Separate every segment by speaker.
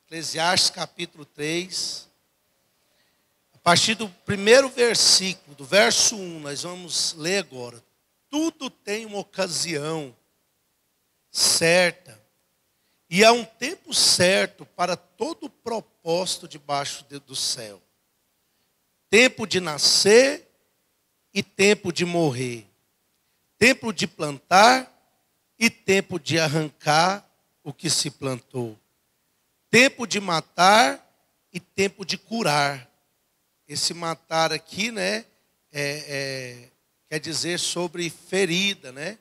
Speaker 1: Eclesiastes capítulo 3. A partir do primeiro versículo, do verso 1, nós vamos ler agora. Tudo tem uma ocasião certa e há um tempo certo para todo propósito debaixo do céu. Tempo de nascer e tempo de morrer. Tempo de plantar e tempo de arrancar o que se plantou. Tempo de matar e tempo de curar. Esse matar aqui, né, quer dizer sobre ferida, né?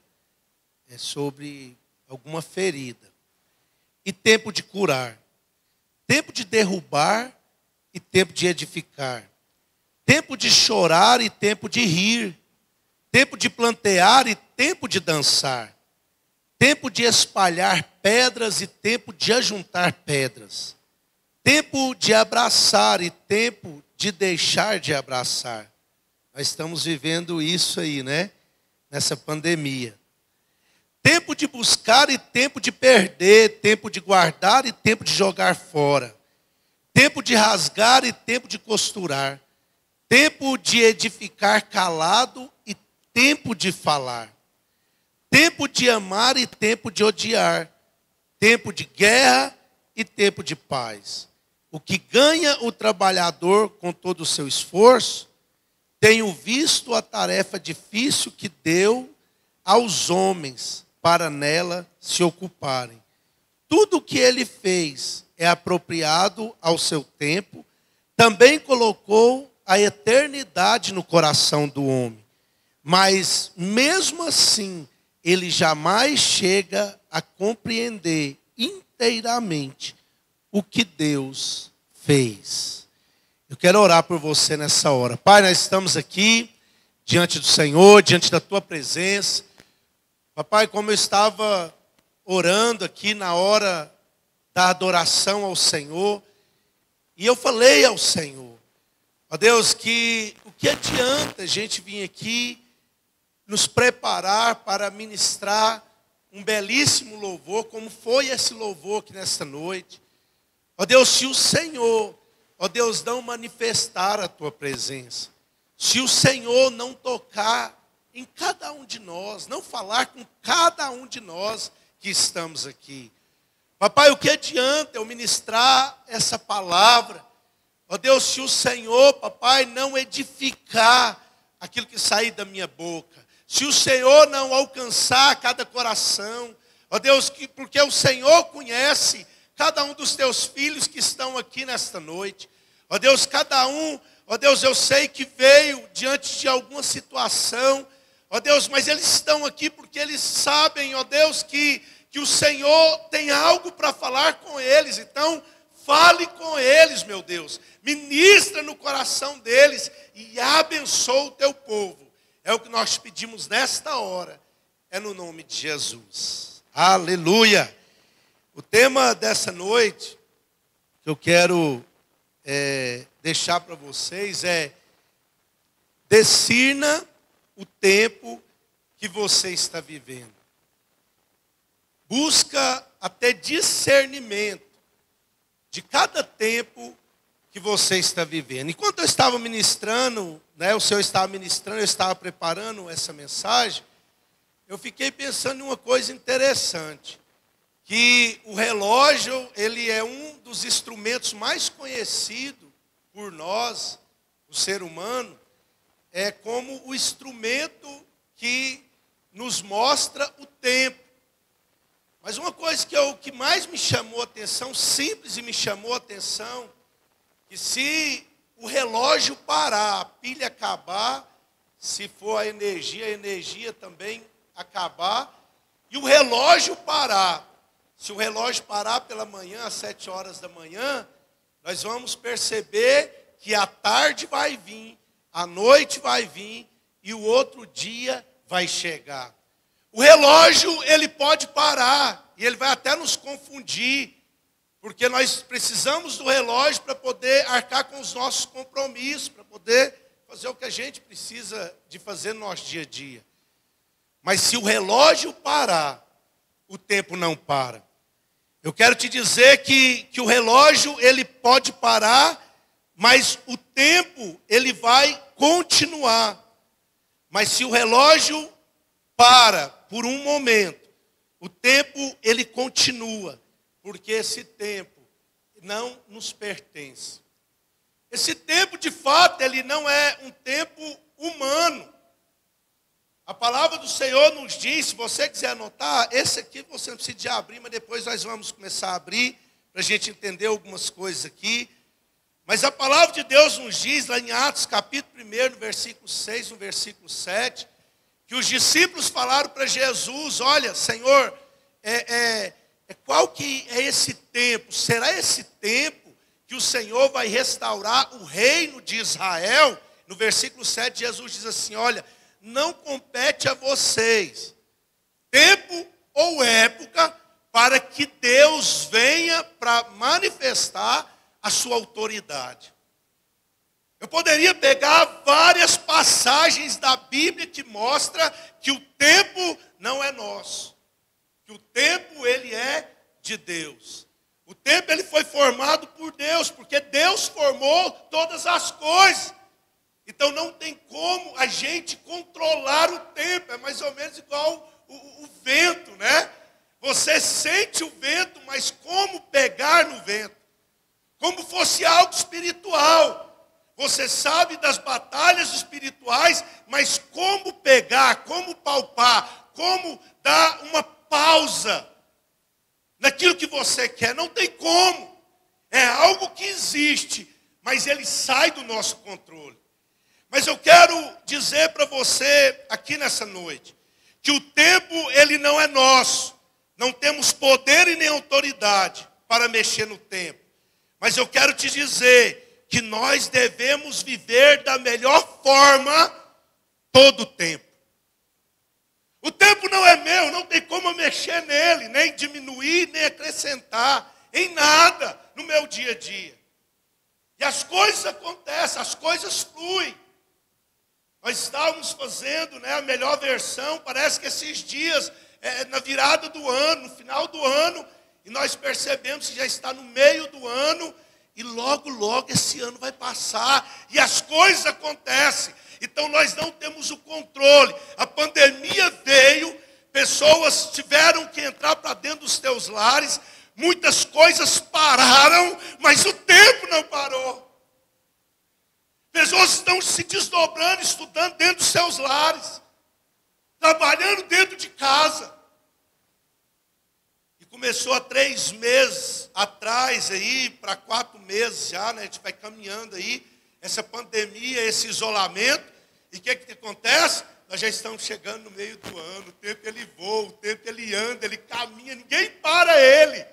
Speaker 1: É sobre alguma ferida. E tempo de curar. Tempo de derrubar e tempo de edificar. Tempo de chorar e tempo de rir. Tempo de plantear e tempo de dançar. Tempo de espalhar pedras e tempo de ajuntar pedras. Tempo de abraçar e tempo de deixar de abraçar. Nós estamos vivendo isso aí, né? Nessa pandemia. Tempo de buscar e tempo de perder. Tempo de guardar e tempo de jogar fora. Tempo de rasgar e tempo de costurar. Tempo de edificar calado e tempo de falar. Tempo de amar e tempo de odiar. Tempo de guerra e tempo de paz. O que ganha o trabalhador com todo o seu esforço, tenho visto a tarefa difícil que deu aos homens para nela se ocuparem. Tudo o que ele fez é apropriado ao seu tempo, também colocou a eternidade no coração do homem. Mas mesmo assim, ele jamais chega a compreender inteiramente o que Deus fez. Eu quero orar por você nessa hora. Pai, nós estamos aqui diante do Senhor, diante da tua presença. Papai, como eu estava orando aqui na hora da adoração ao Senhor, e eu falei ao Senhor, ó Deus, que o que adianta a gente vir aqui nos preparar para ministrar um belíssimo louvor, como foi esse louvor aqui nesta noite. Ó Deus, se o Senhor, ó Deus, não manifestar a tua presença, se o Senhor não tocar em cada um de nós, não falar com cada um de nós que estamos aqui. Papai, o que adianta eu ministrar essa palavra? Ó Deus, se o Senhor, papai, não edificar aquilo que sair da minha boca, se o Senhor não alcançar cada coração, ó Deus, porque o Senhor conhece cada um dos teus filhos que estão aqui nesta noite. Ó Deus, cada um, ó Deus, eu sei que veio diante de alguma situação, ó Deus, mas eles estão aqui porque eles sabem, ó Deus, que o Senhor tem algo para falar com eles. Então, fale com eles, meu Deus. Ministra no coração deles e abençoa o teu povo. É o que nós pedimos nesta hora. É no nome de Jesus. Aleluia. O tema dessa noite que eu quero deixar para vocês é: discirna o tempo que você está vivendo. Busca até discernimento de cada tempo que você está vivendo. Enquanto eu estava ministrando, né, o Senhor estava ministrando, eu estava preparando essa mensagem, eu fiquei pensando em uma coisa interessante, que o relógio, ele é um dos instrumentos mais conhecidos por nós, o ser humano, é como o instrumento que nos mostra o tempo. Mas uma coisa que mais me chamou a atenção, simples e me chamou a atenção, que se o relógio parar, a pilha acabar, se for a energia também acabar, e o relógio parar, se o relógio parar pela manhã, às 7 horas da manhã, nós vamos perceber que a tarde vai vir, a noite vai vir e o outro dia vai chegar. O relógio, ele pode parar e ele vai até nos confundir, porque nós precisamos do relógio para poder arcar com os nossos compromissos, para poder fazer o que a gente precisa de fazer no nosso dia a dia. Mas se o relógio parar, o tempo não para. Eu quero te dizer que o relógio ele pode parar, mas o tempo ele vai continuar. Mas se o relógio para por um momento, o tempo ele continua, porque esse tempo não nos pertence. Esse tempo, de fato, ele não é um tempo humano. A palavra do Senhor nos diz, se você quiser anotar, esse aqui você não precisa de abrir, mas depois nós vamos começar a abrir, para a gente entender algumas coisas aqui. Mas a palavra de Deus nos diz, lá em Atos, capítulo 1, no versículo 6, no versículo 7, que os discípulos falaram para Jesus, olha, Senhor, qual que é esse tempo? Será esse tempo que o Senhor vai restaurar o reino de Israel? No versículo 7, Jesus diz assim, olha, não compete a vocês tempo ou época para que Deus venha para manifestar a sua autoridade. Eu poderia pegar várias passagens da Bíblia que mostra que o tempo não é nosso, que o tempo ele é de Deus. O tempo ele foi formado por Deus, porque Deus formou todas as coisas. Então não tem como a gente controlar o tempo, é mais ou menos igual o vento, né? Você sente o vento, mas como pegar no vento? Como fosse algo espiritual. Você sabe das batalhas espirituais, mas como pegar, como palpar, como dar uma pausa naquilo que você quer? Não tem como. É algo que existe, mas ele sai do nosso controle. Mas eu quero dizer para você aqui nessa noite, que o tempo ele não é nosso. Não temos poder e nem autoridade para mexer no tempo. Mas eu quero te dizer que nós devemos viver da melhor forma todo o tempo. O tempo não é meu, não tem como eu mexer nele, nem diminuir, nem acrescentar, em nada no meu dia a dia. E as coisas acontecem, as coisas fluem. Nós estávamos fazendo, né, a melhor versão, parece que esses dias, na virada do ano, no final do ano, e nós percebemos que já está no meio do ano, e logo, logo esse ano vai passar, e as coisas acontecem. Então nós não temos o controle. A pandemia veio, pessoas tiveram que entrar para dentro dos seus lares, muitas coisas pararam, mas o tempo não parou. Pessoas estão se desdobrando, estudando dentro dos seus lares, trabalhando dentro de casa. E começou há 3 meses atrás, aí, para 4 meses já, né? A gente vai caminhando aí, essa pandemia, esse isolamento. E o que acontece? Nós já estamos chegando no meio do ano, o tempo ele voa, o tempo ele anda, ele caminha, ninguém para ele.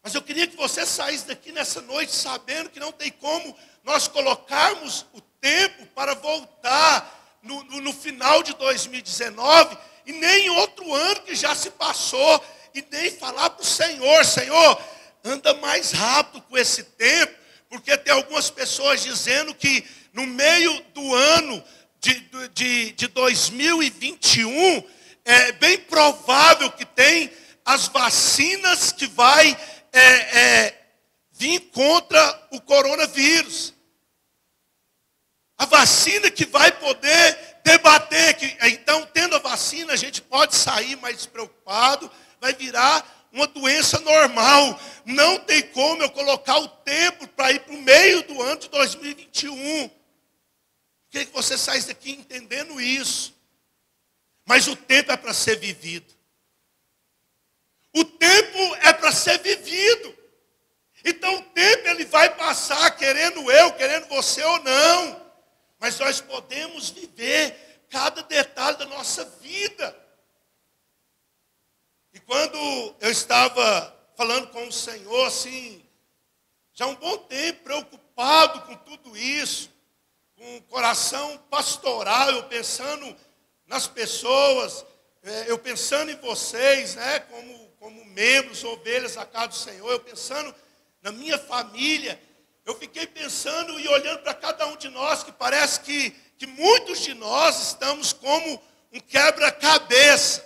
Speaker 1: Mas eu queria que você saísse daqui nessa noite sabendo que não tem como nós colocarmos o tempo para voltar no final de 2019 e nem em outro ano que já se passou, e nem falar para o Senhor, Senhor, anda mais rápido com esse tempo, porque tem algumas pessoas dizendo que no meio do ano de 2021, é bem provável que tem as vacinas que vai vir contra o coronavírus. A vacina que vai poder debater. Então, tendo a vacina, a gente pode sair mais despreocupado, vai virar uma doença normal. Não tem como eu colocar o tempo para ir para o meio do ano de 2021. Queria que você saísse daqui entendendo isso. Mas o tempo é para ser vivido. O tempo é para ser vivido. Então o tempo ele vai passar, querendo eu, querendo você ou não. Mas nós podemos viver cada detalhe da nossa vida. E quando eu estava falando com o Senhor, assim, já há um bom tempo, preocupado com tudo isso, com o coração pastoral, eu pensando nas pessoas, eu pensando em vocês, né, como membros, ovelhas da casa do Senhor, eu pensando na minha família, eu fiquei pensando e olhando para cada um de nós, que parece que muitos de nós estamos como um quebra-cabeça.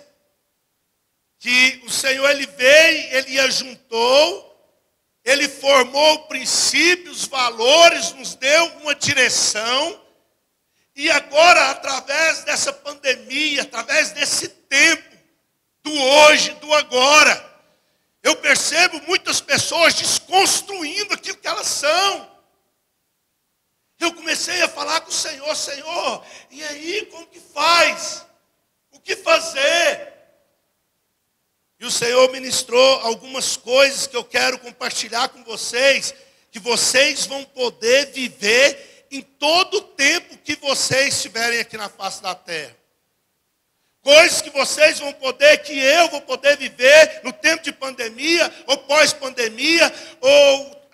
Speaker 1: que o Senhor, Ele veio, Ele ajuntou, Ele formou princípios, valores, nos deu uma direção. E agora, através dessa pandemia, através desse tempo, do hoje, do agora, eu percebo muitas pessoas desconstruindo aquilo que elas são. Eu comecei a falar com o Senhor, Senhor, e aí, como que faz? O que fazer? E o Senhor ministrou algumas coisas que eu quero compartilhar com vocês, que vocês vão poder viver em todo o tempo que vocês estiverem aqui na face da terra. Coisas que vocês vão poder, que eu vou poder viver no tempo de pandemia, ou pós-pandemia, ou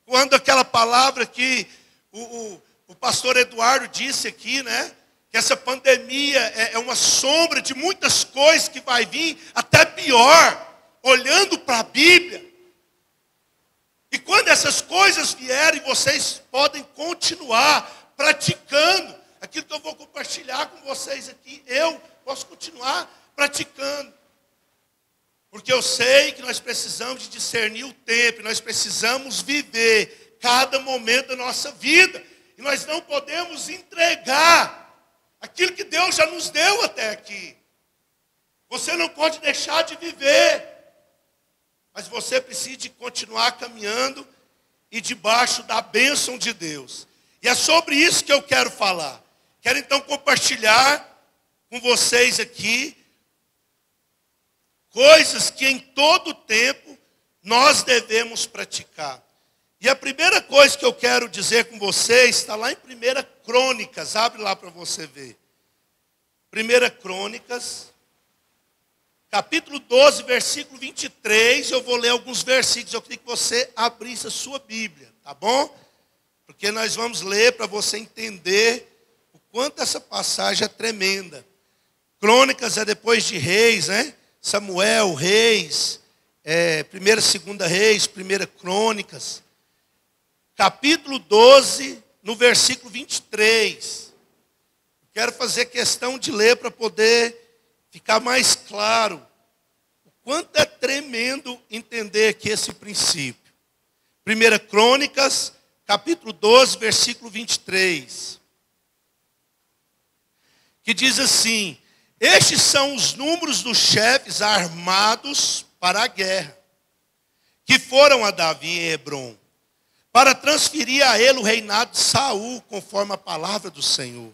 Speaker 1: quando aquela palavra que o pastor Eduardo disse aqui, né? Que essa pandemia é uma sombra de muitas coisas que vai vir, até pior, olhando para a Bíblia. E quando essas coisas vierem, vocês podem continuar praticando aquilo que eu vou compartilhar com vocês aqui. Eu posso continuar praticando. Porque eu sei que nós precisamos de discernir o tempo, nós precisamos viver cada momento da nossa vida. E nós não podemos entregar aquilo que Deus já nos deu até aqui. Você não pode deixar de viver. Mas você precisa de continuar caminhando e debaixo da bênção de Deus. E é sobre isso que eu quero falar. Quero então compartilhar com vocês aqui coisas que em todo tempo nós devemos praticar. E a primeira coisa que eu quero dizer com vocês está lá em 1 Crônicas. Abre lá para você ver. 1 Crônicas, capítulo 12, versículo 23. Eu vou ler alguns versículos. Eu queria que você abrisse a sua Bíblia, tá bom? Porque nós vamos ler para você entender o quanto essa passagem é tremenda. Crônicas é depois de Reis, né? Samuel, Reis, 1ª, 2ª Reis, 1 Crônicas. Capítulo 12, no versículo 23. Quero fazer questão de ler para poder ficar mais claro o quanto é tremendo entender aqui esse princípio. 1 Crônicas, capítulo 12, versículo 23. Que diz assim: estes são os números dos chefes armados para a guerra, que foram a Davi em Hebrom, para transferir a ele o reinado de Saul, conforme a palavra do Senhor.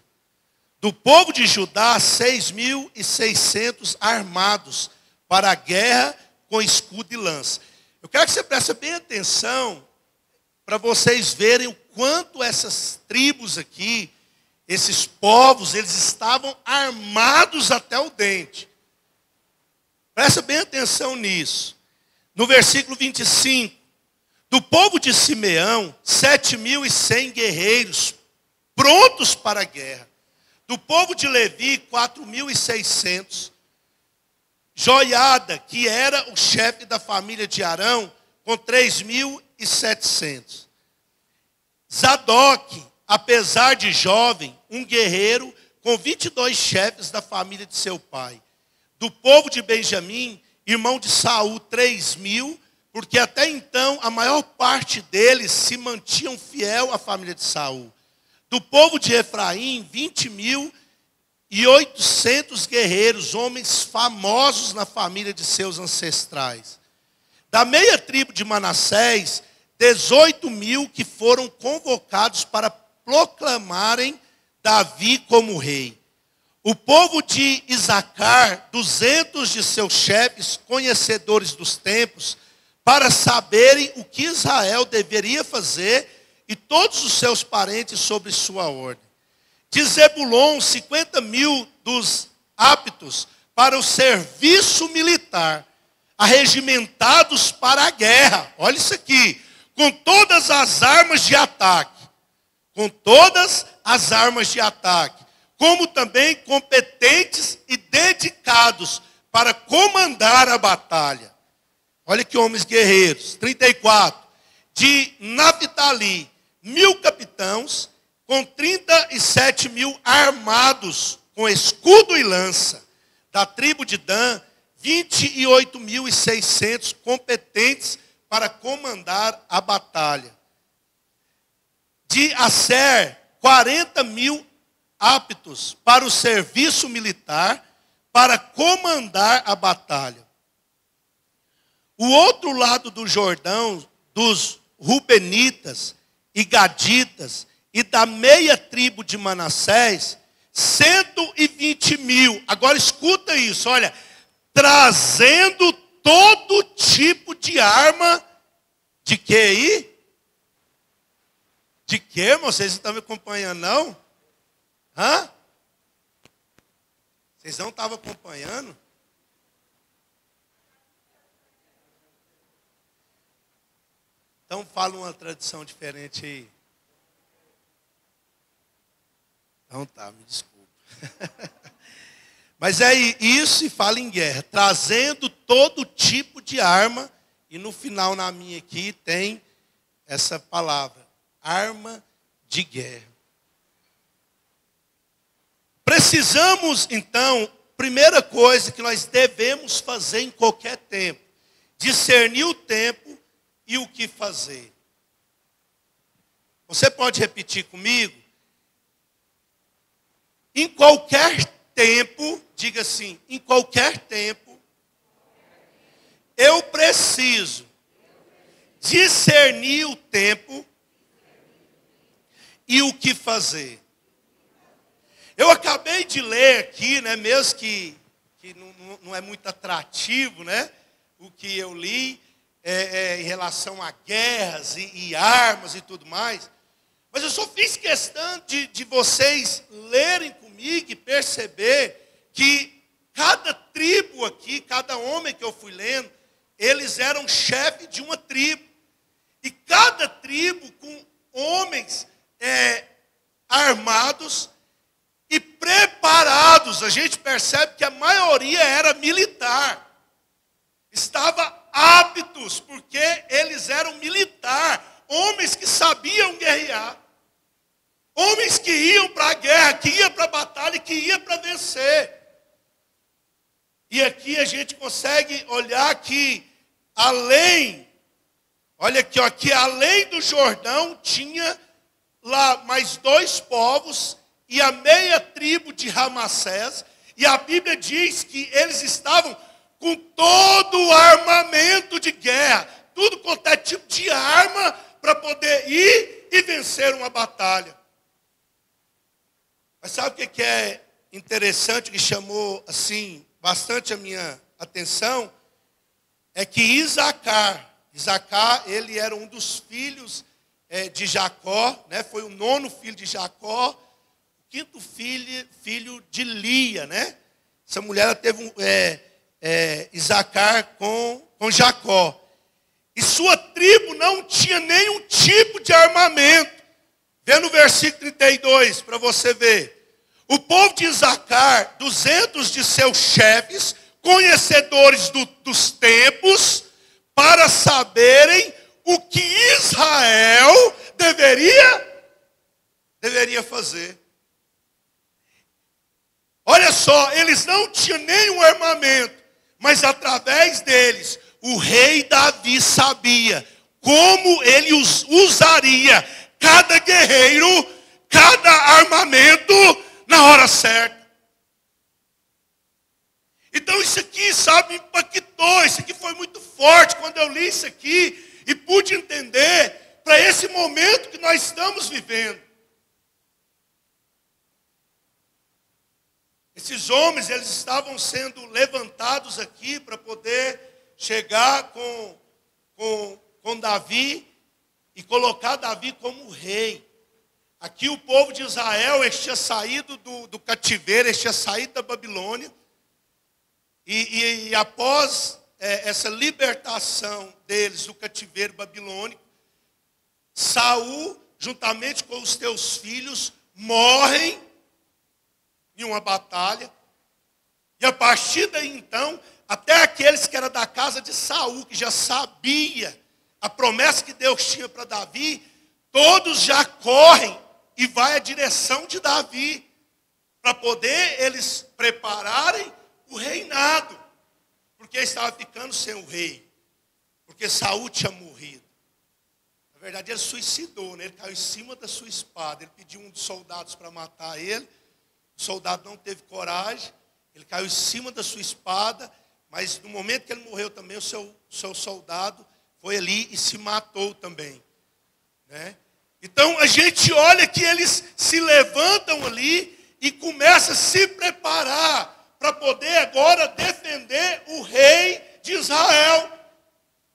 Speaker 1: Do povo de Judá, 6.600 armados para a guerra com escudo e lança. Eu quero que você preste bem atenção para vocês verem o quanto essas tribos aqui, esses povos, eles estavam armados até o dente. Presta bem atenção nisso. No versículo 25. Do povo de Simeão, 7.100 guerreiros prontos para a guerra. Do povo de Levi, 4.600. Joiada, que era o chefe da família de Arão, com 3.700. Zadok, apesar de jovem, um guerreiro, com 22 chefes da família de seu pai. Do povo de Benjamim, irmão de Saul, 3.000, porque até então a maior parte deles se mantinham fiel à família de Saul. Do povo de Efraim, 20.800 guerreiros, homens famosos na família de seus ancestrais. Da meia tribo de Manassés, 18.000 que foram convocados para proclamarem Davi como rei. O povo de Isacar, 200 de seus chefes, conhecedores dos tempos, para saberem o que Israel deveria fazer, e todos os seus parentes sobre sua ordem. De Zebulon, 50.000 dos aptos para o serviço militar, arregimentados para a guerra. Olha isso aqui. Com todas as armas de ataque. Com todas as armas de ataque. Como também competentes e dedicados para comandar a batalha. Olha que homens guerreiros. 34. De Naphtali, 1.000 capitãos, com 37.000 armados, com escudo e lança. Da tribo de Dan, 28.600 competentes para comandar a batalha. De Aser, 40.000 aptos para o serviço militar, para comandar a batalha. O outro lado do Jordão, dos Rubenitas e Gaditas, e da meia tribo de Manassés, 120.000. Agora escuta isso, olha. Trazendo todo tipo de arma. De que aí? De que, irmão? Vocês não estão me acompanhando, não? Hã? Vocês não estavam acompanhando? Então fala uma tradição diferente aí. Então tá, me desculpa. Mas é isso, e fala em guerra. Trazendo todo tipo de arma. E no final, na minha aqui, tem essa palavra. Arma de guerra. Precisamos, então, primeira coisa que nós devemos fazer em qualquer tempo. Discernir o tempo e o que fazer. Você pode repetir comigo? Em qualquer tempo, diga assim, em qualquer tempo, eu preciso discernir o tempo e o que fazer. Eu acabei de ler aqui, né, mesmo que não é muito atrativo, né, o que eu li em relação a guerras e armas e tudo mais, mas eu só fiz questão de vocês lerem comigo e perceber que cada tribo aqui, cada homem que eu fui lendo, eles eram chefe de uma tribo. E cada tribo com homens armados e preparados. A gente percebe que a maioria era militar. Estava aptos, porque eles eram militar. Homens que sabiam guerrear. Homens que iam para a guerra, que iam para a batalha, que iam para vencer. E aqui a gente consegue olhar que além, olha aqui, ó, que além do Jordão tinha lá mais 2 povos e a meia tribo de Ramassés. E a Bíblia diz que eles estavam com todo o armamento de guerra, tudo quanto é tipo de arma para poder ir e vencer uma batalha. Mas sabe o que é interessante, que chamou assim bastante a minha atenção? É que Isacar, ele era um dos filhos de Jacó, né? Foi o 9º filho de Jacó, o 5º filho de Lia, né? Essa mulher ela teve Isacar com Jacó. E sua tribo não tinha nenhum tipo de armamento. Vê no versículo 32 para você ver. O povo de Isacar, 200 de seus chefes, conhecedores dos tempos, para saberem o que Israel deveria fazer. Olha só, eles não tinham nenhum armamento, mas através deles, o rei Davi sabia como ele usaria cada guerreiro, cada armamento na hora certa. Então isso aqui, sabe, impactou, isso aqui foi muito forte quando eu li isso aqui e pude entender para esse momento que nós estamos vivendo. Esses homens, eles estavam sendo levantados aqui para poder chegar com Davi e colocar Davi como rei. Aqui o povo de Israel, eles tinha saído do cativeiro, eles tinha saído da Babilônia. E após essa libertação deles do cativeiro babilônico, Saul, juntamente com os teus filhos, morrem em uma batalha. E a partir daí então, até aqueles que eram da casa de Saul, que já sabia a promessa que Deus tinha para Davi, todos já correm e vai à direção de Davi, para poder eles prepararem o reinado. porque estava ficando sem o rei, porque Saul tinha morrido. Na verdade, ele suicidou, né? Ele caiu em cima da sua espada. Ele pediu um dos soldados para matar ele. O soldado não teve coragem. Ele caiu em cima da sua espada. Mas no momento que ele morreu também, o seu soldado foi ali e se matou também, né? Então a gente olha que eles se levantam ali e começam a se preparar para poder agora defender o rei de Israel,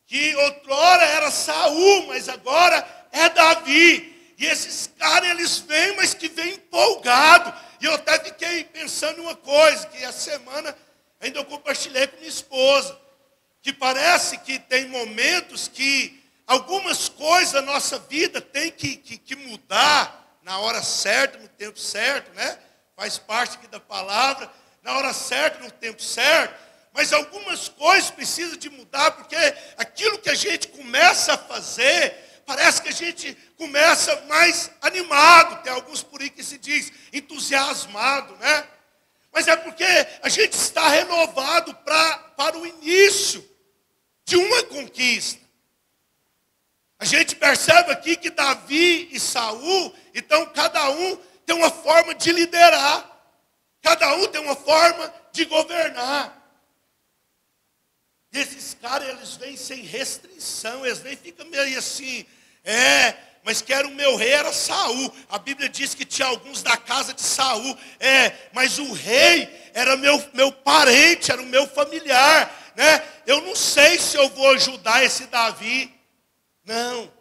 Speaker 1: que outrora era Saul, mas agora é Davi. E esses caras, eles vêm, mas que vêm empolgados. E eu até fiquei pensando em uma coisa, que essa semana ainda eu compartilhei com minha esposa, que parece que tem momentos que algumas coisas da nossa vida tem que mudar na hora certa, no tempo certo, né? Faz parte aqui da palavra, na hora certa, no tempo certo. Mas algumas coisas precisam de mudar, porque aquilo que a gente começa a fazer, parece que a gente começa mais animado. Tem alguns por aí que se diz entusiasmado, né? Mas é porque a gente está renovado para o início de uma conquista. A gente percebe aqui que Davi e Saul, então cada um tem uma forma de liderar. Cada um tem uma forma de governar. E esses caras, eles vêm sem restrição, eles nem ficam meio assim, mas que era o meu rei, era Saul. A Bíblia diz que tinha alguns da casa de Saul, mas o rei era meu parente, era o meu familiar, né? Eu não sei se eu vou ajudar esse Davi. Não.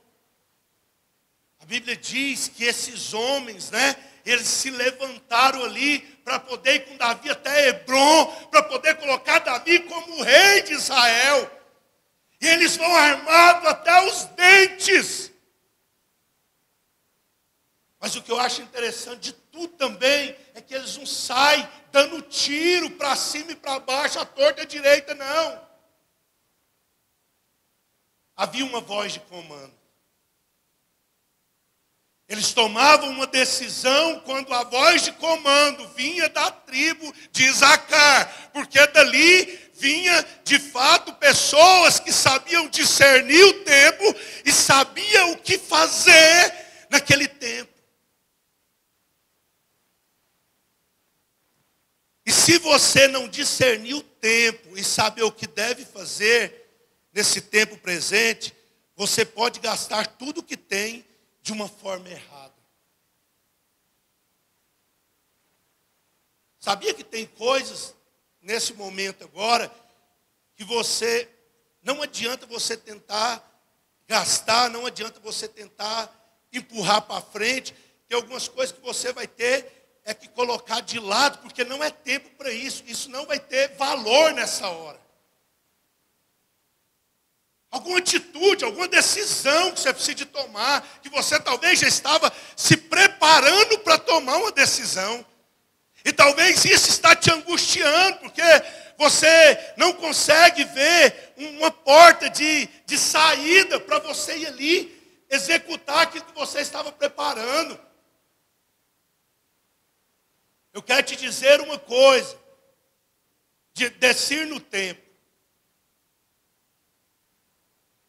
Speaker 1: A Bíblia diz que esses homens, né, eles se levantaram ali para poder ir com Davi até Hebrom, para poder colocar Davi como rei de Israel. E eles vão armados até os dentes. Mas o que eu acho interessante de tudo também é que eles não saem dando tiro para cima e para baixo, à torta e à direita, não. Havia uma voz de comando. Eles tomavam uma decisão quando a voz de comando vinha da tribo de Isacar, porque dali vinha de fato pessoas que sabiam discernir o tempo e sabiam o que fazer naquele tempo. E se você não discernir o tempo e saber o que deve fazer nesse tempo presente, você pode gastar tudo que tem de uma forma errada. Sabia que tem coisas nesse momento agora que não adianta você tentar gastar, não adianta você tentar empurrar para frente. Tem algumas coisas que você vai ter que colocar de lado, porque não é tempo para isso. Isso não vai ter valor nessa hora. Alguma atitude, alguma decisão que você precisa de tomar, que você talvez já estava se preparando para tomar uma decisão. E talvez isso está te angustiando, porque você não consegue ver uma porta de saída para você ir ali executar aquilo que você estava preparando. Eu quero te dizer uma coisa, de descer no tempo.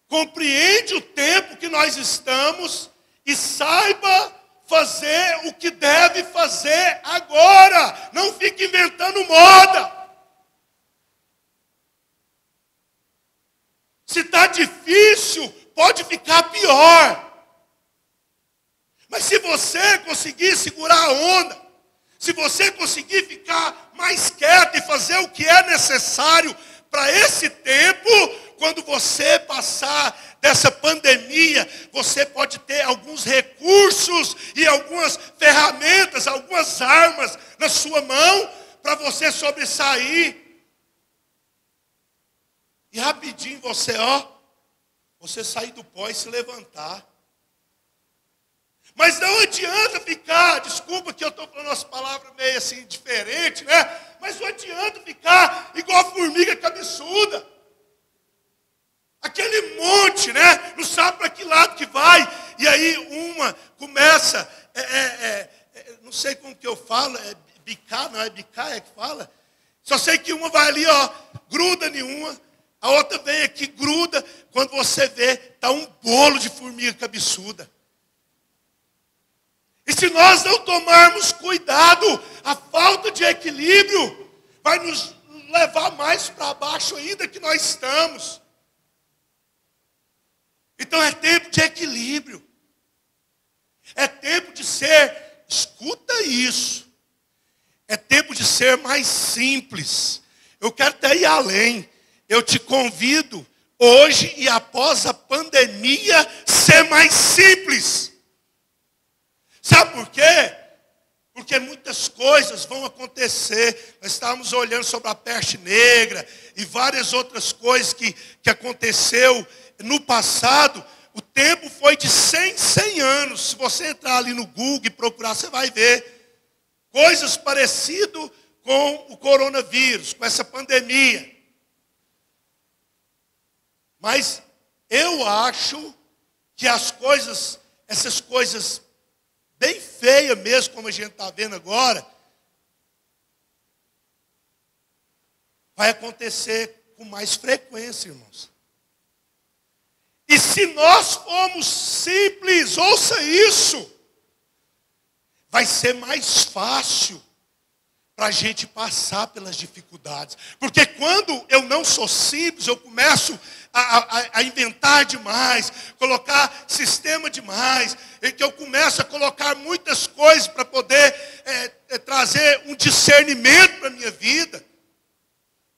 Speaker 1: Compreende o tempo que nós estamos e saiba fazer o que deve fazer agora. Não fique inventando moda. Se está difícil, pode ficar pior. Mas se você conseguir segurar a onda, se você conseguir ficar mais quieto e fazer o que é necessário para esse tempo, quando você passar dessa pandemia, você pode ter alguns recursos e algumas ferramentas, algumas armas na sua mão para você sobressair. E rapidinho você sair do pó e se levantar. Mas não adianta ficar, desculpa que eu estou falando umas palavras meio assim diferentes, né? Mas não adianta ficar igual a formiga cabeçuda. Aquele monte, né? Não sabe para que lado que vai. E aí uma começa, não sei como que eu falo, bicar, não é bicar, é que fala.
Speaker 2: Só sei que uma vai ali, ó, gruda em uma, a outra vem aqui, gruda. Quando você vê, está um bolo de formiga cabeçuda. E se nós não tomarmos cuidado, a falta de equilíbrio vai nos levar mais para baixo ainda que nós estamos. Então é tempo de equilíbrio. É tempo de ser, escuta isso, é tempo de ser mais simples. Eu quero até ir além. Eu te convido, hoje e após a pandemia, ser mais simples. Sabe por quê? Porque muitas coisas vão acontecer. Nós estávamos olhando sobre a peste negra e várias outras coisas que aconteceu no passado. O tempo foi de 100 anos. Se você entrar ali no Google e procurar, você vai ver coisas parecidas com o coronavírus, com essa pandemia. Mas eu acho que essas coisas bem feias mesmo, como a gente está vendo agora, vai acontecer com mais frequência, irmãos. E se nós formos simples, ouça isso, vai ser mais fácil para a gente passar pelas dificuldades. Porque quando eu não sou simples, eu começo a inventar demais, colocar sistema demais, em que eu começo a colocar muitas coisas para poder trazer um discernimento para a minha vida.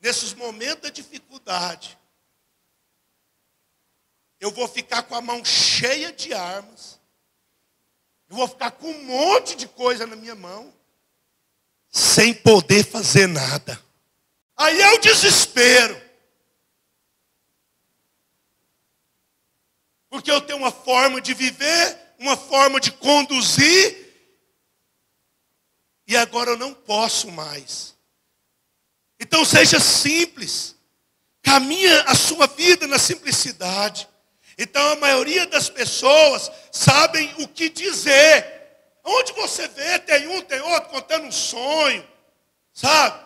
Speaker 2: Nesses momentos da dificuldade, eu vou ficar com a mão cheia de armas, eu vou ficar com um monte de coisa na minha mão, sem poder fazer nada. Aí é o desespero. Porque eu tenho uma forma de viver, uma forma de conduzir, e agora eu não posso mais. Então seja simples. Caminha a sua vida na simplicidade. Então a maioria das pessoas sabem o que dizer. Onde você vê, tem um, tem outro, contando um sonho, sabe?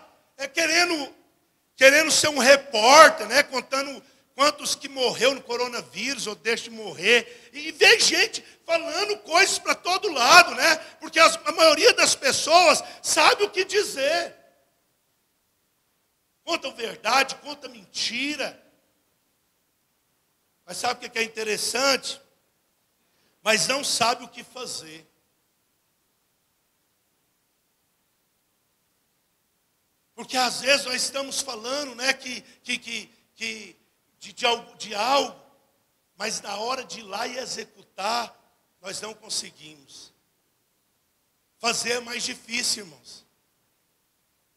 Speaker 2: Querendo ser um repórter, né? Contando quantos que morreu no coronavírus ou deixa de morrer. E vê gente falando coisas para todo lado, né? Porque a maioria das pessoas sabe o que dizer. Contam verdade, conta mentira. Mas sabe o que é interessante? Mas não sabe o que fazer. Porque às vezes nós estamos falando, né, de algo, mas na hora de ir lá e executar, nós não conseguimos. Fazer é mais difícil, irmãos.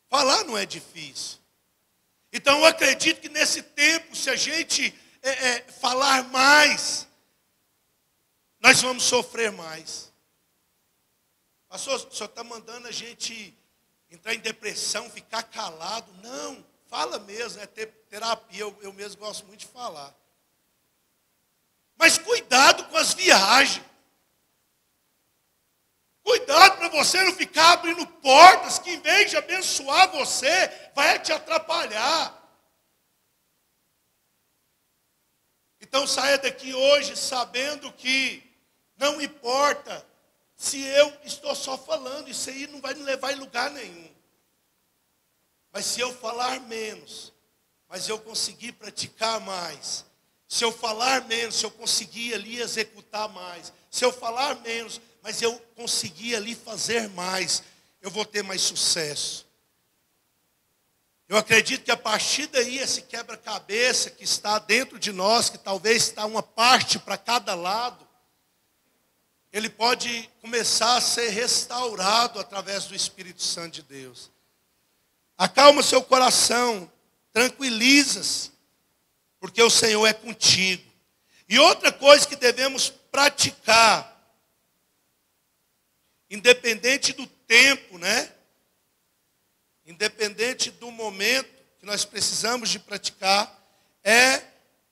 Speaker 2: Falar não é difícil. Então eu acredito que nesse tempo, se a gente falar mais, nós vamos sofrer mais. Pastor, o senhor está mandando a gente entrar em depressão, ficar calado? Não, fala mesmo, é terapia, eu mesmo gosto muito de falar. Mas cuidado com as viagens. Cuidado para você não ficar abrindo portas que, em vez de abençoar você, vai te atrapalhar. Então saia daqui hoje sabendo que não importa se eu estou só falando, isso aí não vai me levar em lugar nenhum. Mas se eu falar menos, mas eu conseguir praticar mais. Se eu falar menos, se eu conseguir ali executar mais. Se eu falar menos, mas eu conseguir ali fazer mais, eu vou ter mais sucesso. Eu acredito que a partir daí, esse quebra-cabeça que está dentro de nós, que talvez está uma parte para cada lado, ele pode começar a ser restaurado através do Espírito Santo de Deus. Acalma seu coração, tranquiliza-se, porque o Senhor é contigo. E outra coisa que devemos praticar, independente do tempo, né? Independente do momento que nós precisamos de praticar, é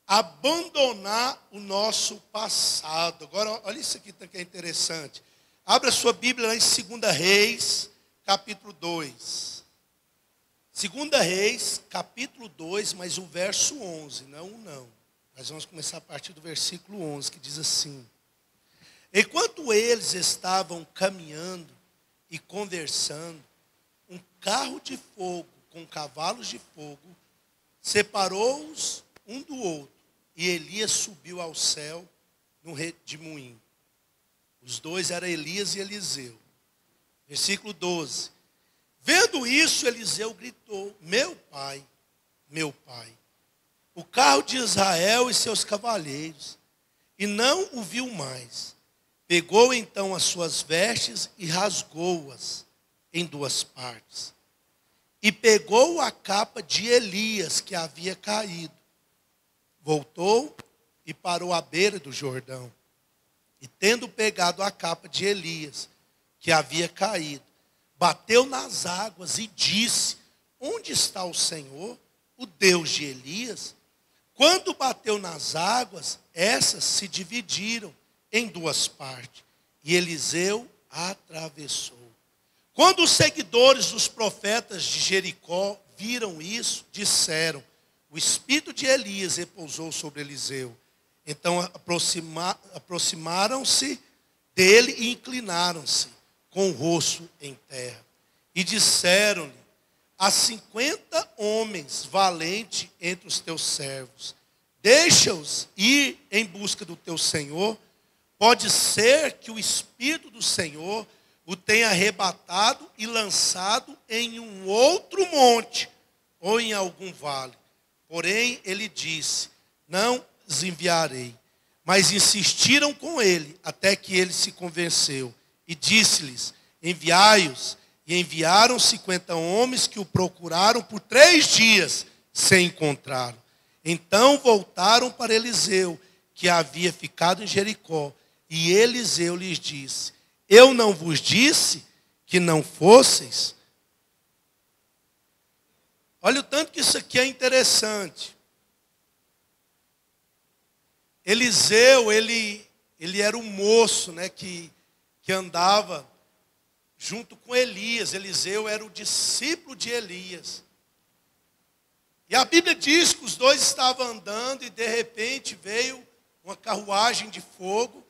Speaker 2: abandonar o nosso passado. Agora, olha isso aqui que é interessante. Abra sua Bíblia lá em 2 Reis, capítulo 2.
Speaker 1: Segunda Reis, capítulo 2, mas o verso 11, não o não. Nós vamos começar a partir do versículo 11, que diz assim: enquanto eles estavam caminhando e conversando, um carro de fogo com cavalos de fogo separou-os um do outro, e Elias subiu ao céu num redemoinho. Os dois eram Elias e Eliseu. Versículo 12. Vendo isso, Eliseu gritou: meu pai, o carro de Israel e seus cavaleiros. E não o viu mais. Pegou então as suas vestes e rasgou-as em duas partes. E pegou a capa de Elias que havia caído. Voltou e parou à beira do Jordão. E tendo pegado a capa de Elias que havia caído, bateu nas águas e disse: onde está o Senhor, o Deus de Elias? Quando bateu nas águas, essas se dividiram em duas partes, e Eliseu atravessou. Quando os seguidores dos profetas de Jericó viram isso, disseram: o espírito de Elias repousou sobre Eliseu. Então aproximaram-se dele e inclinaram-se com o rosto em terra. E disseram-lhe: há 50 homens valentes entre os teus servos. Deixa-os ir em busca do teu Senhor. Pode ser que o Espírito do Senhor o tenha arrebatado e lançado em um outro monte ou em algum vale. Porém, ele disse: não os enviarei. Mas insistiram com ele até que ele se convenceu. E disse-lhes: enviai-os. E enviaram 50 homens que o procuraram por 3 dias, sem encontrá-lo. Então voltaram para Eliseu, que havia ficado em Jericó. E Eliseu lhes disse: eu não vos disse que não fosseis? Olha o tanto que isso aqui é interessante. Eliseu, ele era um moço, né, que andava junto com Elias. Eliseu era o discípulo de Elias. E a Bíblia diz que os dois estavam andando e de repente veio uma carruagem de fogo.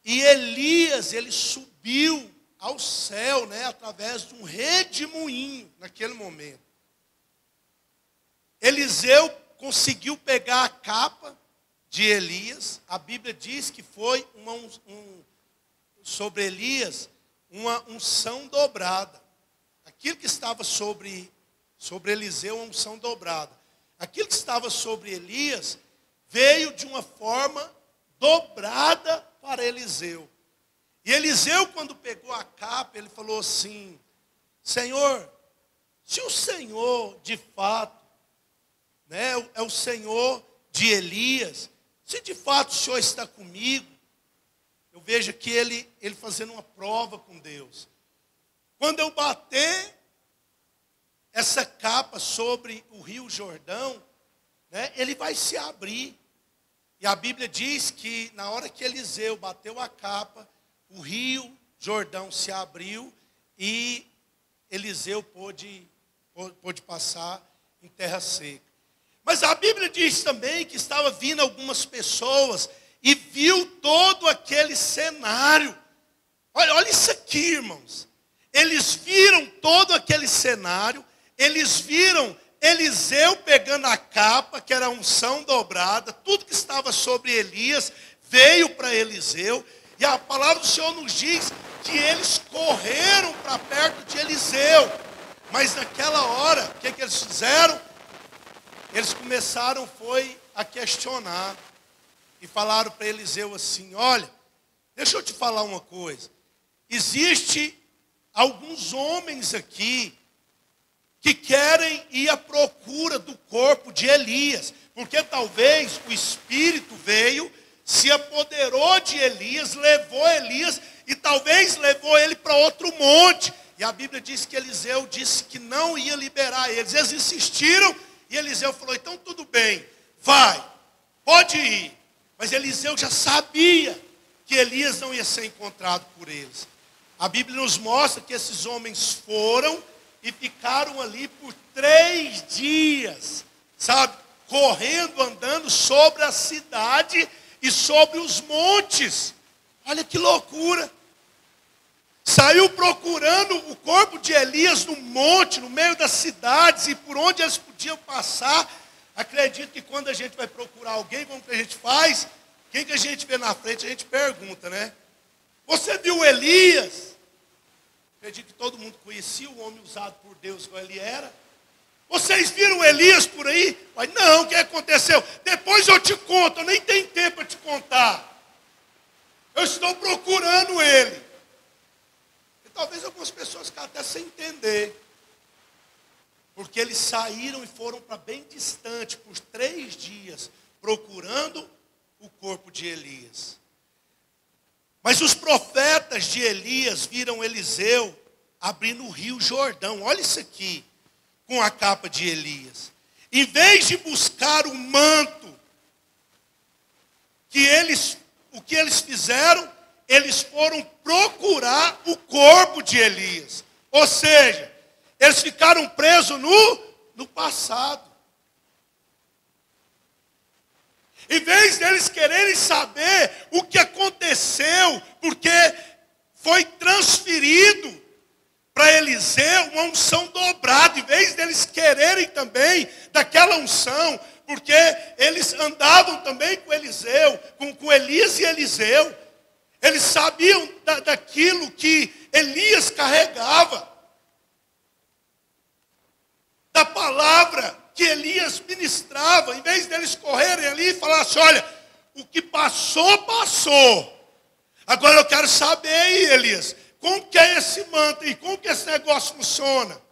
Speaker 1: E Elias, ele subiu ao céu, né, através de um redemoinho naquele momento. Eliseu conseguiu pegar a capa de Elias. A Bíblia diz que foi sobre Elias uma unção dobrada. Aquilo que estava sobre Eliseu, uma unção dobrada. Aquilo que estava sobre Elias veio de uma forma dobrada para Eliseu. E Eliseu, quando pegou a capa, ele falou assim: Senhor, se o Senhor de fato, né, é o Senhor de Elias, se de fato o Senhor está comigo, eu vejo aqui ele fazendo uma prova com Deus. Quando eu bater essa capa sobre o rio Jordão, né, ele vai se abrir. E a Bíblia diz que na hora que Eliseu bateu a capa, o rio Jordão se abriu e Eliseu pôde passar em terra seca. Mas a Bíblia diz também que estava vindo algumas pessoas e viu todo aquele cenário. Olha isso aqui, irmãos. Eles viram todo aquele cenário, eles viram Eliseu pegando a capa, que era a unção dobrada, tudo que estava sobre Elias veio para Eliseu. E a palavra do Senhor nos diz que eles correram para perto de Eliseu. Mas naquela hora, o que eles fizeram? Eles começaram a questionar. E falaram para Eliseu assim: olha, deixa eu te falar uma coisa. Existe alguns homens aqui que querem ir à procura do corpo de Elias. Porque talvez o Espírito veio, se apoderou de Elias, levou Elias e talvez levou ele para outro monte. E a Bíblia diz que Eliseu disse que não ia liberar eles. Eles insistiram e Eliseu falou: então tudo bem, vai, pode ir. Mas Eliseu já sabia que Elias não ia ser encontrado por eles. A Bíblia nos mostra que esses homens foram
Speaker 2: e ficaram ali por 3 dias, sabe? Correndo, andando sobre a cidade e sobre os montes. Olha que loucura. Saiu procurando o corpo de Elias no monte, no meio das cidades e por onde eles podiam passar. Acredito que quando a gente vai procurar alguém, como que a gente faz? Quem que a gente vê na frente, a gente pergunta, né? Você viu Elias? Acredito que todo mundo conhecia o homem usado por Deus como ele era. Vocês viram Elias por aí? Mas não, o que aconteceu? Depois eu te conto, eu nem tenho tempo para te contar. Eu estou procurando ele. E talvez algumas pessoas ficaram até sem entender. Porque eles saíram e foram para bem distante, por 3 dias, procurando o corpo de Elias. Mas os profetas de Elias viram Eliseu abrindo o rio Jordão. Olha isso aqui, com a capa de Elias. Em vez de buscar o manto, o que eles fizeram? Eles foram procurar o corpo de Elias. Ou seja, eles ficaram presos no passado. Em vez deles quererem saber o que aconteceu, porque foi transferido para Eliseu uma unção dobrada, em vez deles quererem também daquela unção, porque eles andavam também com Eliseu, com Elias e Eliseu, eles sabiam daquilo que Elias carregava, da palavra que Elias ministrava, em vez deles correrem ali e falar assim, olha, o que passou, passou. Agora eu quero saber aí, Elias, como que é esse manto e como que esse negócio funciona?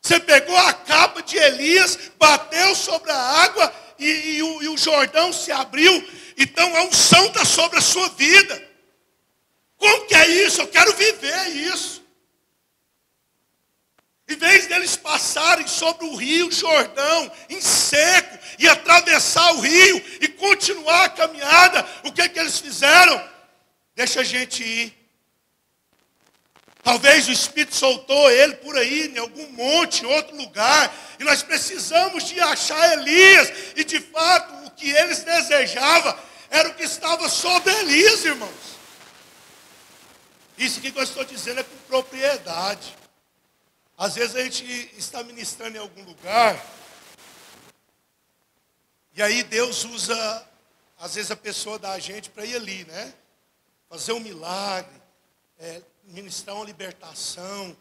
Speaker 2: Você pegou a capa de Elias, bateu sobre a água e o Jordão se abriu, então a unção está sobre a sua vida. Como que é isso? Eu quero viver isso. Em vez deles passarem sobre o rio Jordão, em seco, e atravessar o rio, e continuar a caminhada, o que eles fizeram? Deixa a gente ir. Talvez o Espírito soltou ele por aí, em algum monte, em outro lugar, e nós precisamos de achar Elias, e de fato, o que eles desejavam, era o que estava sobre Elias, irmãos. Isso que eu estou dizendo é com propriedade. Às vezes a gente está ministrando em algum lugar, e aí Deus usa, às vezes, a pessoa da gente para ir ali, né? Fazer um milagre, ministrar uma libertação.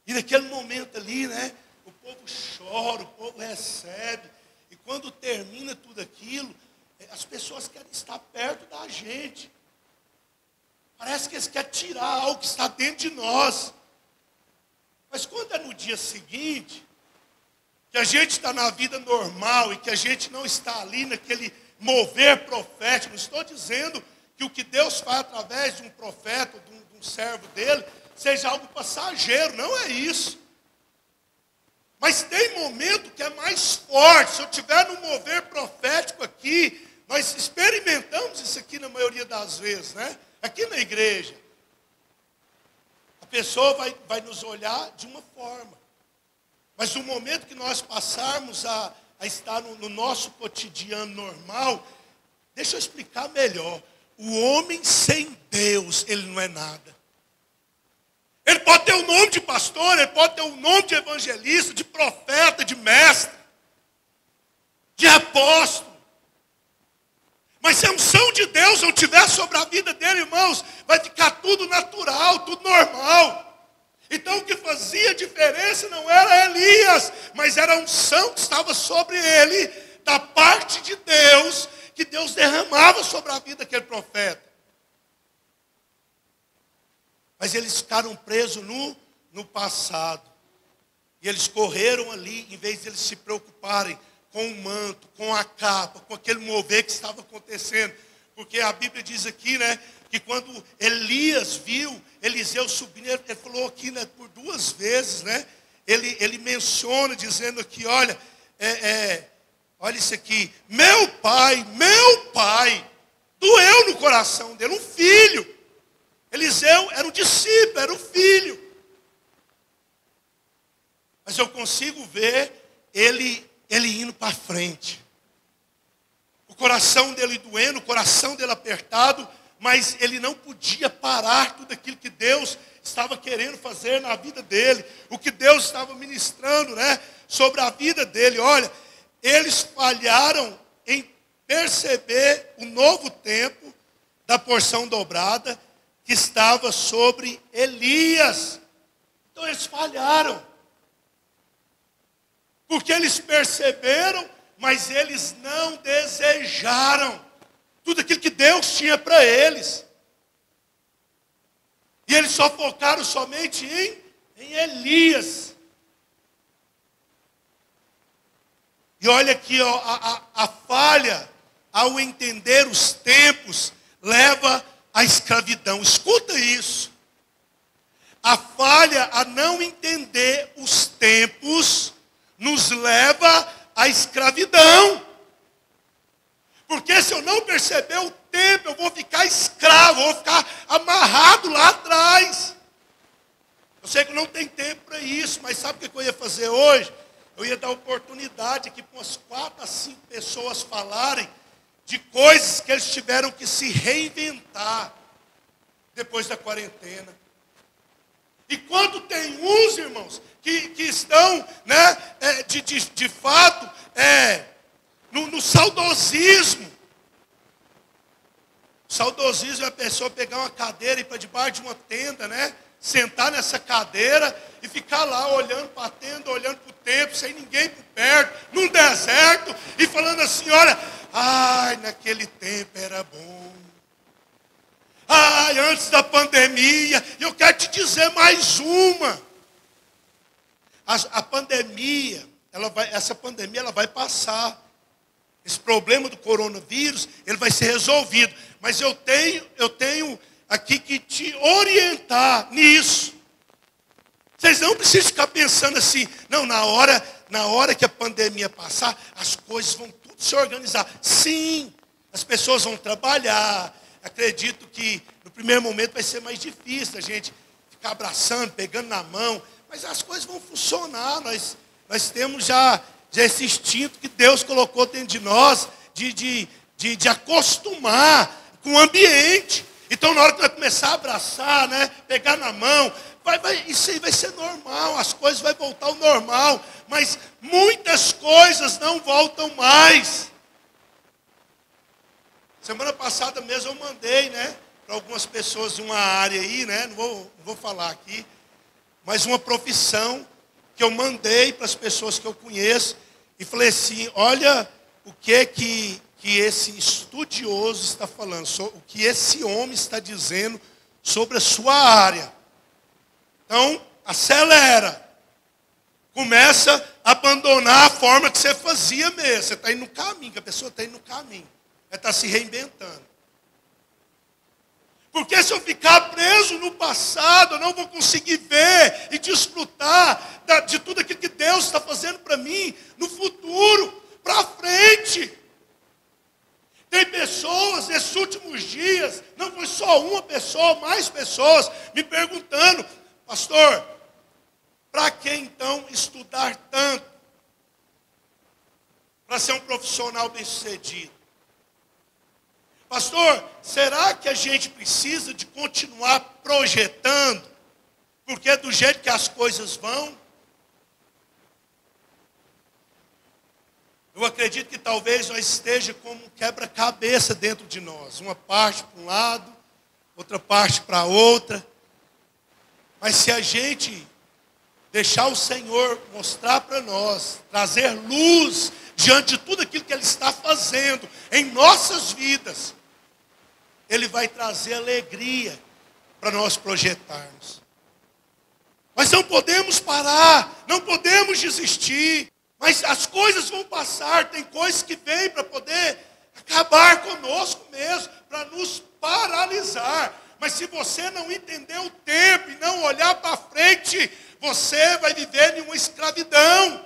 Speaker 2: E naquele momento ali, né? O povo chora, o povo recebe. E quando termina tudo aquilo, as pessoas querem estar perto da gente. Parece que eles querem tirar algo que está dentro de nós. Mas quando é no dia seguinte, que a gente está na vida normal e que a gente não está ali naquele mover profético, não estou dizendo que o que Deus faz através de um profeta, de um servo dele, seja algo passageiro, não é isso. Mas tem momento que é mais forte. Se eu estiver no mover profético aqui, nós experimentamos isso aqui na maioria das vezes, né? Aqui na igreja. A pessoa vai nos olhar de uma forma. Mas no momento que nós passarmos a estar no nosso cotidiano normal, deixa eu explicar melhor. O homem sem Deus, ele não é nada. Ele pode ter o nome de pastor, ele pode ter o nome de evangelista, de profeta, de mestre, de apóstolo. Mas se a unção de Deus não estiver sobre a vida dele, irmãos, vai ficar tudo natural, tudo normal. Então o que fazia diferença não era Elias, mas era a unção que estava sobre ele, da parte de Deus, que Deus derramava sobre a vida daquele profeta. Mas eles ficaram presos no passado. E eles correram ali, em vez de eles se preocuparem com o manto, com a capa, com aquele mover que estava acontecendo. Porque a Bíblia diz aqui, né, que quando Elias viu Eliseu subindo, ele falou aqui, né, por 2 vezes, né, ele menciona, dizendo aqui, olha, olha isso aqui, meu pai, doeu no coração dele, um filho. Eliseu era um discípulo, era um filho. Mas eu consigo ver ele indo para frente. O coração dele doendo, o coração dele apertado, mas ele não podia parar tudo aquilo que Deus estava querendo fazer na vida dele, o que Deus estava ministrando, né, sobre a vida dele. Olha, eles falharam em perceber o novo tempo da porção dobrada que estava sobre Elias. Então eles falharam, porque eles perceberam, mas eles não desejaram tudo aquilo que Deus tinha para eles. E eles só focaram somente em Elias. E olha aqui, ó, a falha, ao entender os tempos, leva à escravidão. Escuta isso. A falha a não entender os tempos nos leva à escravidão. Porque se eu não perceber o tempo, eu vou ficar escravo, eu vou ficar amarrado lá atrás. Eu sei que não tem tempo para isso, mas sabe o que eu ia fazer hoje? Eu ia dar oportunidade aqui para umas 4 a 5 pessoas falarem de coisas que eles tiveram que se reinventar depois da quarentena. E quando tem uns, irmãos, que estão, né, de fato, no saudosismo. O saudosismo é a pessoa pegar uma cadeira e ir para debaixo de uma tenda, né? Sentar nessa cadeira e ficar lá olhando para a tenda, olhando para o tempo, sem ninguém por perto, num deserto, e falando assim, olha, ai, naquele tempo era bom. Ai, antes da pandemia, eu quero te dizer mais uma. A pandemia, essa pandemia ela vai passar. Esse problema do coronavírus, ele vai ser resolvido. Mas eu tenho aqui que te orientar nisso. Vocês não precisam ficar pensando assim, não, na hora que a pandemia passar, as coisas vão tudo se organizar. Sim, as pessoas vão trabalhar. Acredito que no primeiro momento vai ser mais difícil a gente ficar abraçando, pegando na mão. Mas as coisas vão funcionar. Nós temos já esse instinto que Deus colocou dentro de nós, de acostumar com o ambiente. Então, na hora que vai começar a abraçar, né, pegar na mão, isso aí vai ser normal, as coisas vão voltar ao normal. Mas muitas coisas não voltam mais. Semana passada mesmo eu mandei, né, para algumas pessoas de uma área aí, né, não vou falar aqui, mas uma profissão que eu mandei para as pessoas que eu conheço, e falei assim, olha o que esse estudioso está falando, o que esse homem está dizendo sobre a sua área. Então, acelera. Começa a abandonar a forma que você fazia mesmo. Você está indo no caminho, que a pessoa está indo no caminho. Ela está se reinventando. Porque se eu ficar preso no passado, eu não vou conseguir ver e desfrutar de tudo aquilo que Deus está fazendo para mim no futuro, para frente. Tem pessoas nesses últimos dias, não foi só uma pessoa, mais pessoas, me perguntando, pastor, para que então estudar tanto? Para ser um profissional bem-sucedido. Pastor, será que a gente precisa de continuar projetando? Porque é do jeito que as coisas vão. Eu acredito que talvez nós esteja como um quebra-cabeça dentro de nós. Uma parte para um lado, outra parte para outra. Mas se a gente deixar o Senhor mostrar para nós, trazer luz diante de tudo aquilo que Ele está fazendo em nossas vidas, Ele vai trazer alegria para nós projetarmos. Mas não podemos parar, não podemos desistir. Mas as coisas vão passar, tem coisas que vêm para poder acabar conosco mesmo, para nos paralisar. Mas se você não entender o tempo e não olhar para frente, você vai viver em uma escravidão.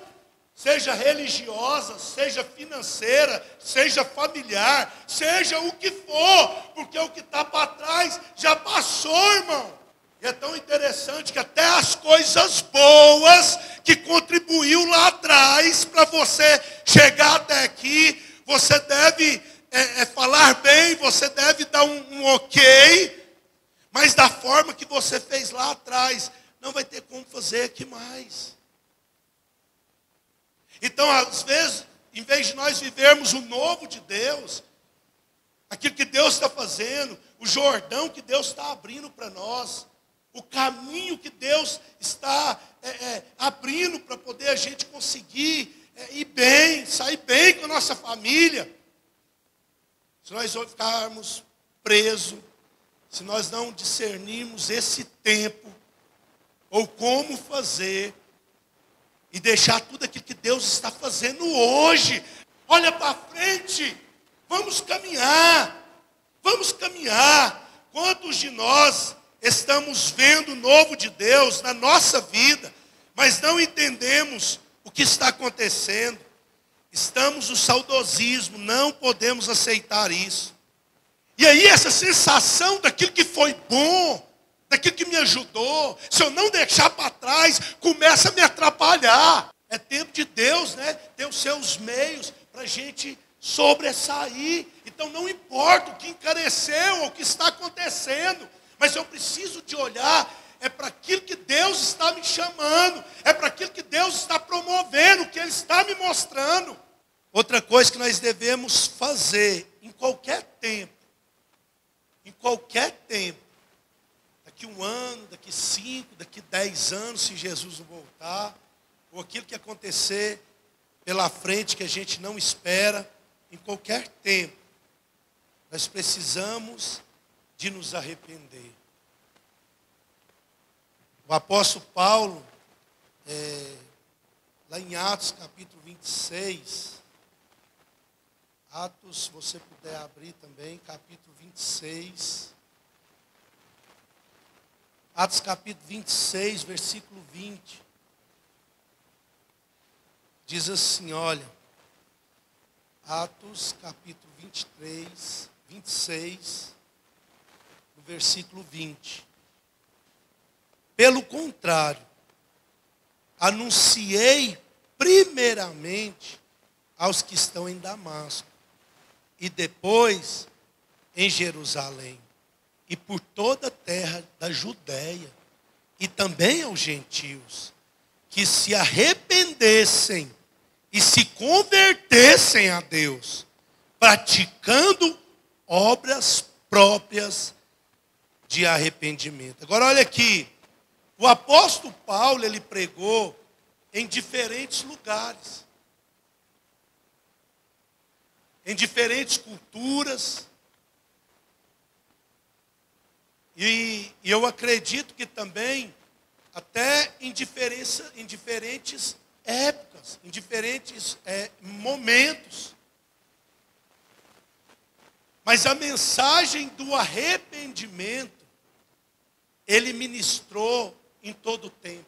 Speaker 2: Seja religiosa, seja financeira, seja familiar, seja o que for, porque o que está para trás já passou, irmão. E é tão interessante que até as coisas boas que contribuiu lá atrás para você chegar até aqui, você deve falar bem, você deve dar um ok, mas da forma que você fez lá atrás, não vai ter como fazer aqui mais. Então, às vezes, em vez de nós vivermos o novo de Deus, aquilo que Deus está fazendo, o Jordão que Deus está abrindo para nós, o caminho que Deus está abrindo para poder a gente conseguir ir bem, sair bem com a nossa família. Se nós ficarmos presos, se nós não discernirmos esse tempo, ou como fazer, e deixar tudo aquilo que Deus está fazendo hoje, olha para frente, vamos caminhar. Quantos de nós estamos vendo o novo de Deus na nossa vida, mas não entendemos o que está acontecendo? Estamos no saudosismo, não podemos aceitar isso. E aí essa sensação daquilo que foi bom, daquilo que me ajudou, se eu não deixar para trás, começa a me atrapalhar. É tempo de Deus, né? Ter os seus meios para a gente sobressair. Então não importa o que encareceu ou o que está acontecendo, mas eu preciso de olhar para aquilo que Deus está me chamando, para aquilo que Deus está promovendo, o que Ele está me mostrando. Outra coisa que nós devemos fazer em qualquer tempo, daqui 1 ano, daqui 5, daqui 10 anos, se Jesus não voltar, ou aquilo que acontecer pela frente que a gente não espera, em qualquer tempo, nós precisamos de nos arrepender. O apóstolo Paulo, lá em Atos capítulo 26, Atos, se você puder abrir também, capítulo 26. Atos capítulo 26, versículo 20. Diz assim, olha. Atos capítulo 26, no versículo 20. Pelo contrário, anunciei primeiramente aos que estão em Damasco, e depois em Jerusalém, e por toda a terra da Judéia, e também aos gentios, que se arrependessem e se convertessem a Deus, praticando obras próprias de arrependimento. Agora olha aqui, o apóstolo Paulo, ele pregou em diferentes lugares, em diferentes culturas, e eu acredito que também até em diferentes épocas, em diferentes momentos. Mas a mensagem do arrependimento, ele ministrou em todo o tempo.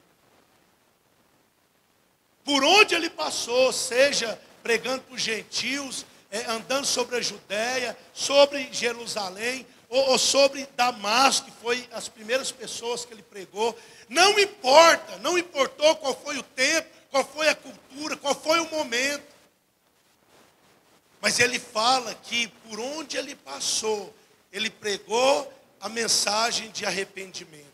Speaker 2: Por onde ele passou, seja pregando para os gentios, andando sobre a Judéia, sobre Jerusalém, ou sobre Damasco, que foi as primeiras pessoas que ele pregou. Não importou qual foi o tempo, qual foi a cultura, qual foi o momento. Mas ele fala que por onde ele passou, ele pregou a mensagem de arrependimento.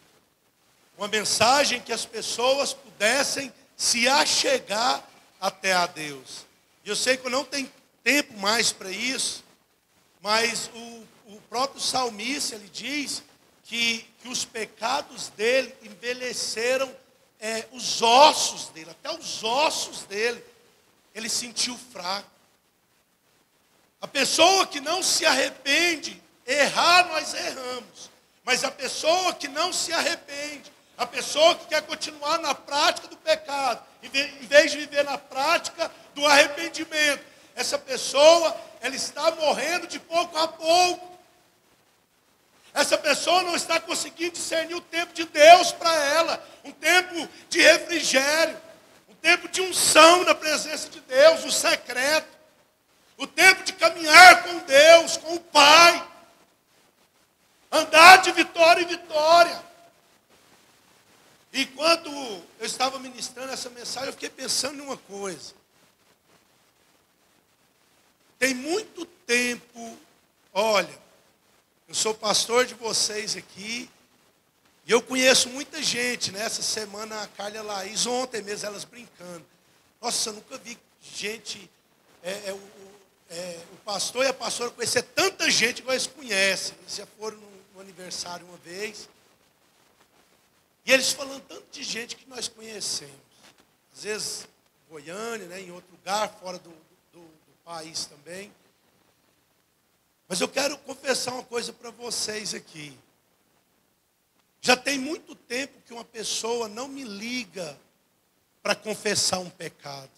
Speaker 2: Uma mensagem que as pessoas pudessem se achegar até a Deus. E eu sei que eu não tenho tempo mais para isso, mas o próprio salmista, ele diz que os pecados dele envelheceram os ossos dele, até os ossos dele, ele sentiu fraco. A pessoa que não se arrepende, errar nós erramos, mas a pessoa que não se arrepende, a pessoa que quer continuar na prática do pecado, em vez de viver na prática do arrependimento, essa pessoa, ela está morrendo de pouco a pouco. Essa pessoa não está conseguindo discernir o tempo de Deus para ela, um tempo de refrigério, um tempo de unção na presença de Deus, o secreto, o tempo de caminhar com Deus, com o Pai, andar de vitória em vitória. estava ministrando essa mensagem, eu fiquei pensando em uma coisa. Tem muito tempo, olha, eu sou pastor de vocês aqui, e eu conheço muita gente, né? Essa semana a Carla e a Laís, ontem mesmo elas brincando. Nossa, eu nunca vi gente, o pastor e a pastora conhecer tanta gente que eles conhecem. Eles já foram no aniversário uma vez. E eles falando tanto de gente que nós conhecemos. Às vezes, em Goiânia, né, em outro lugar, fora do país também. Mas eu quero confessar uma coisa para vocês aqui. Já tem muito tempo que uma pessoa não me liga para confessar um pecado.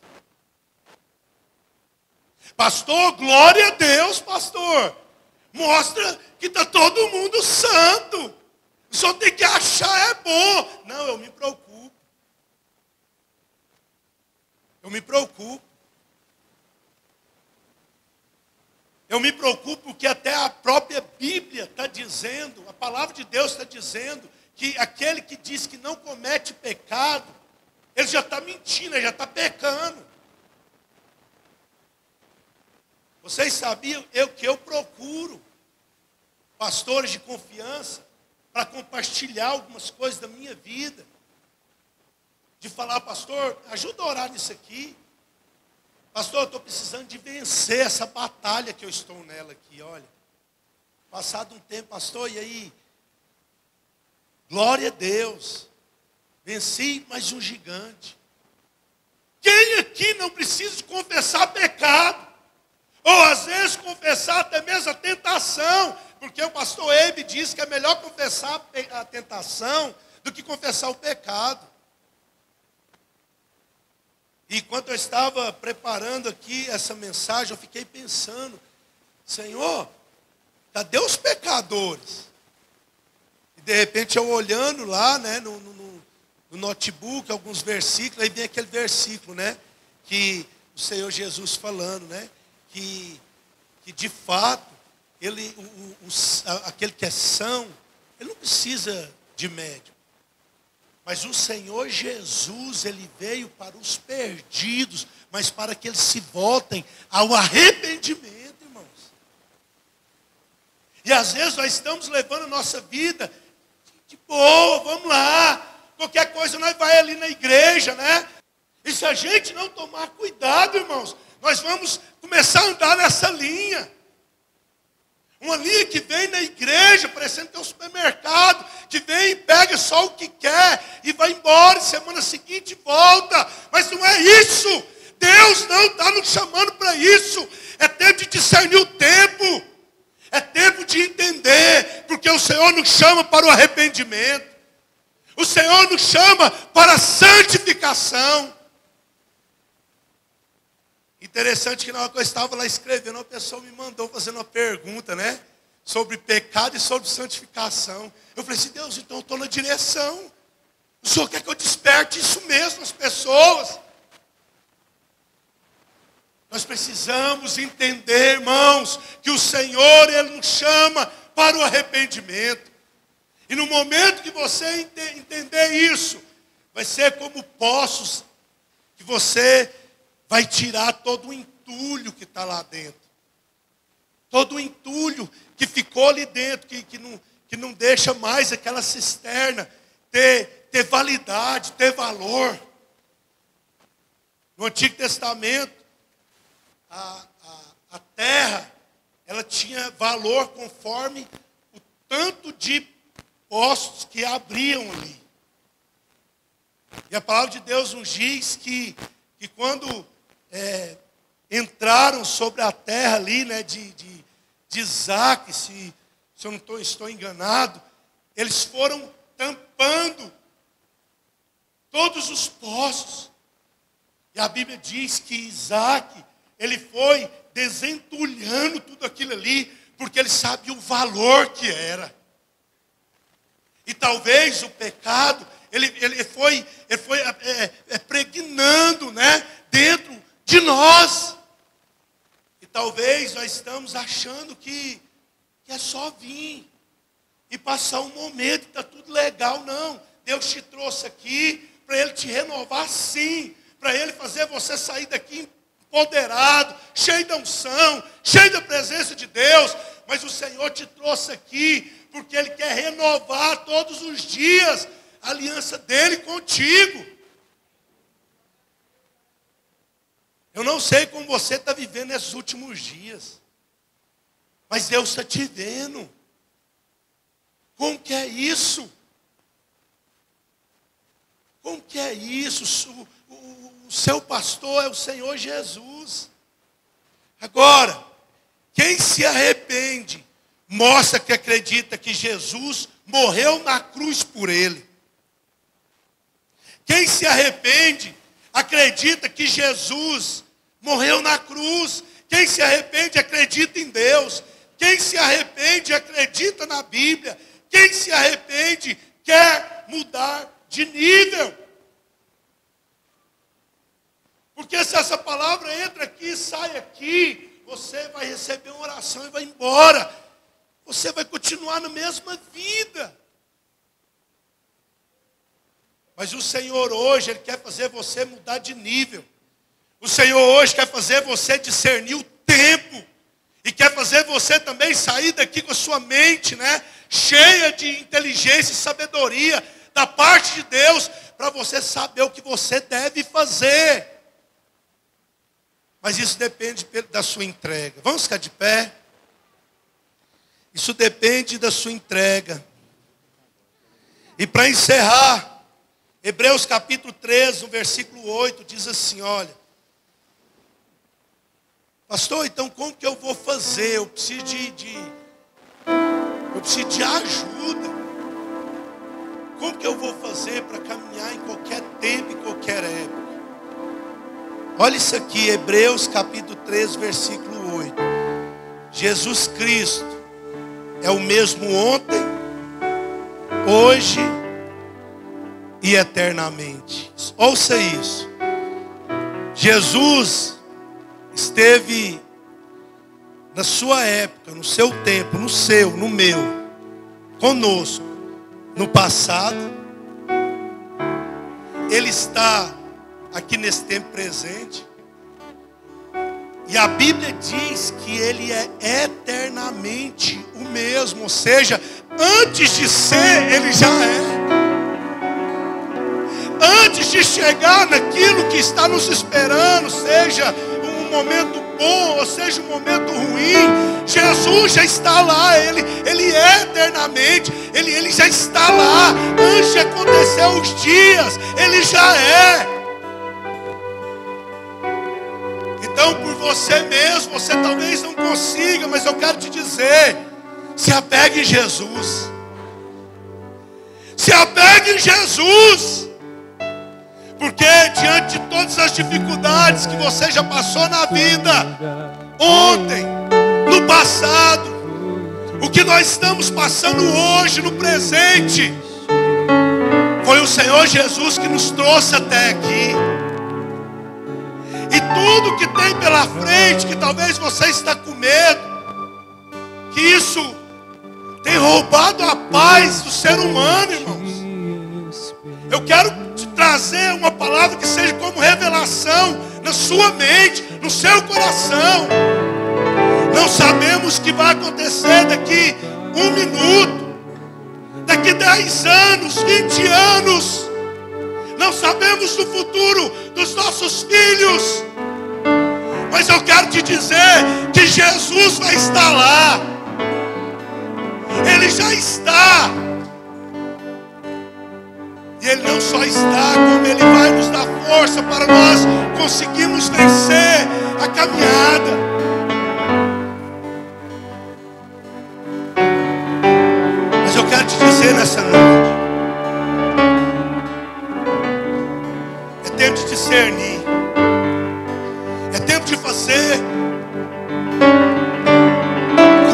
Speaker 2: Pastor, glória a Deus, pastor. Mostra que está todo mundo santo. Só tem que achar é bom. Não, eu me preocupo. Eu me preocupo. Eu me preocupo porque até a própria Bíblia está dizendo, a palavra de Deus está dizendo, que aquele que diz que não comete pecado, ele já está mentindo, ele já está pecando. Vocês sabiam que eu procuro pastores de confiança para compartilhar algumas coisas da minha vida. De falar, pastor, ajuda a orar nisso aqui. Pastor, eu estou precisando de vencer essa batalha que eu estou nela aqui, olha. Passado um tempo, pastor, e aí? Glória a Deus. Venci mais um gigante. Quem aqui não precisa de confessar pecado? Ou às vezes confessar até mesmo a tentação. Porque o pastor Eibe diz que é melhor confessar a tentação do que confessar o pecado. E enquanto eu estava preparando aqui essa mensagem, eu fiquei pensando, Senhor, cadê os pecadores? E de repente eu olhando lá, né, no notebook, alguns versículos, aí vem aquele versículo, né, que o Senhor Jesus falando, né, que de fato, aquele que é são, ele não precisa de médico. Mas o Senhor Jesus, Ele veio para os perdidos, mas para que eles se voltem ao arrependimento, irmãos. E às vezes nós estamos levando a nossa vida de boa, vamos lá. Qualquer coisa nós vai ali na igreja, né? E se a gente não tomar cuidado, irmãos, nós vamos começar a andar nessa linha. Uma linha que vem na igreja, parecendo que é um supermercado, que vem e pega só o que quer e vai embora, e semana seguinte volta. Mas não é isso. Deus não está nos chamando para isso. É tempo de discernir o tempo. É tempo de entender, porque o Senhor nos chama para o arrependimento. O Senhor nos chama para a santificação. Interessante que na hora que eu estava lá escrevendo, uma pessoa me mandou fazendo uma pergunta, né? Sobre pecado e sobre santificação. Eu falei assim, Deus, então eu estou na direção. O Senhor quer que eu desperte isso mesmo nas pessoas. Nós precisamos entender, irmãos, que o Senhor, Ele nos chama para o arrependimento. E no momento que você entender isso, vai ser como poços que você vai tirar todo o entulho que está lá dentro. Todo o entulho que ficou ali dentro, que não deixa mais aquela cisterna ter validade, ter valor. No Antigo Testamento, a terra, ela tinha valor conforme o tanto de poços que abriam ali. E a palavra de Deus nos diz que quando entraram sobre a terra ali, né, de Isaac, se eu não estou enganado, eles foram tampando todos os poços. E a Bíblia diz que Isaac, ele foi desentulhando tudo aquilo ali, porque ele sabia o valor que era. E talvez o pecado, ele foi pregnando, né, dentro de nós. E talvez nós estamos achando que é só vir e passar um momento, está tudo legal. Não, Deus te trouxe aqui para Ele te renovar sim, para Ele fazer você sair daqui empoderado, cheio da unção, cheio da presença de Deus. Mas o Senhor te trouxe aqui porque Ele quer renovar todos os dias a aliança dEle contigo. Eu não sei como você está vivendo esses últimos dias, mas Deus está te vendo. Como que é isso? Como que é isso? O seu pastor é o Senhor Jesus. Agora, quem se arrepende, mostra que acredita que Jesus morreu na cruz por ele. Quem se arrepende, acredita que Jesus morreu na cruz. Quem se arrepende, acredita em Deus. Quem se arrepende, acredita na Bíblia. Quem se arrepende, quer mudar de nível. Porque se essa palavra entra aqui, sai aqui, você vai receber uma oração e vai embora. Você vai continuar na mesma vida. Mas o Senhor hoje, Ele quer fazer você mudar de nível. O Senhor hoje quer fazer você discernir o tempo. E quer fazer você também sair daqui com a sua mente, cheia de inteligência e sabedoria da parte de Deus, para você saber o que você deve fazer. Mas isso depende da sua entrega. Vamos ficar de pé? Isso depende da sua entrega. E para encerrar, Hebreus capítulo 13, no versículo 8, diz assim, olha. Pastor, então como que eu vou fazer? Eu preciso de ajuda. Como que eu vou fazer para caminhar em qualquer tempo e qualquer época? Olha isso aqui, Hebreus capítulo 13, versículo 8. Jesus Cristo é o mesmo ontem, hoje e eternamente. Ouça isso. Jesus esteve na sua época, no seu tempo, no seu, no meu, conosco, no passado. Ele está aqui nesse tempo presente. E a Bíblia diz que Ele é eternamente o mesmo. Ou seja, antes de ser, Ele já é. Antes de chegar naquilo que está nos esperando, seja um momento bom, ou seja um momento ruim, Jesus já está lá. Ele é eternamente. Ele já está lá. Antes de acontecer os dias, Ele já é. Então, por você mesmo, você talvez não consiga, mas eu quero te dizer, se apegue em Jesus. Se apegue em Jesus. Porque diante de todas as dificuldades que você já passou na vida, ontem, no passado, o que nós estamos passando hoje, no presente, foi o Senhor Jesus que nos trouxe até aqui. E tudo que tem pela frente, que talvez você está com medo, que isso tem roubado a paz do ser humano, irmãos. Eu quero te trazer uma palavra que seja como revelação na sua mente, no seu coração. Não sabemos o que vai acontecer daqui 1 minuto, daqui 10 anos, 20 anos. Não sabemos do futuro dos nossos filhos. Mas eu quero te dizer que Jesus vai estar lá. Ele já está. E Ele não só está, como Ele vai nos dar força para nós conseguirmos vencer a caminhada. Mas eu quero te dizer nessa noite, é tempo de discernir. É tempo de fazer